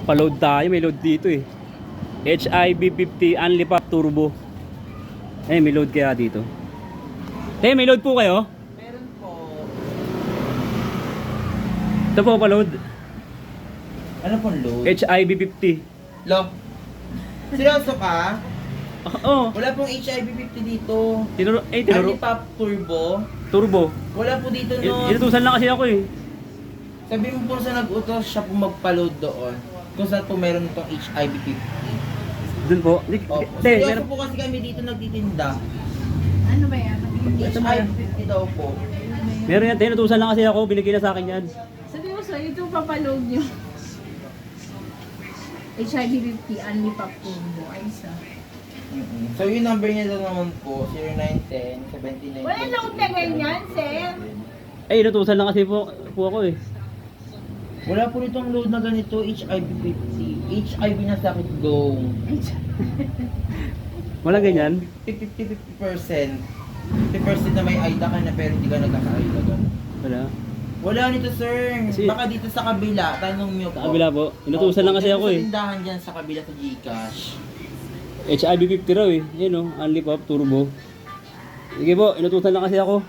Pa-load tayo, may load dito eh. HIB 50 Unlipop Turbo. Eh, may load kaya dito. May load po kayo? Meron po. Ito po, pa-load. Ano pong load? HIB 50. Lo. Seryoso ka? Oo. Wala pong HIB 50 dito. Tinuro. Unlipop Turbo. Turbo. Wala po dito no. Inutusan lang kasi ako eh. Sabi mo po sa nag-utos siya po magpa-load doon. Kung saan po meron itong HIB 50. Doon po. Opo. Seryoso po kasi kami dito nagtitinda. Ano ba yan? HIB 50 daw po. Meron yan. Tinutusan lang kasi ako. Binigay na sa akin yan. Sabi mo sa ito papaload nyo. HIB 50, Unlipop Turbo. Ay isa. So yung number niya daw naman po, 0910 79. Wala load na ganyan, sir. Eh, inutusan lang kasi po ako eh. Wala po nitong load na ganito, HIB 50. HIB na sa akin, go. Wala ganyan. 50% na may AIDA ka na pero hindi ka nagkaka-AIDA doon. Wala. Wala nito sir. Kasi- Baka dito sa kabila, tanong nyo po. Sa kabila po. Inutusan lang kasi Dito ako sa eh. tindahan dyan sa kabila sa Gcash. HIB 50 raw eh. Yun o. Unlipop Turbo. Sige po, inutusan lang kasi ako.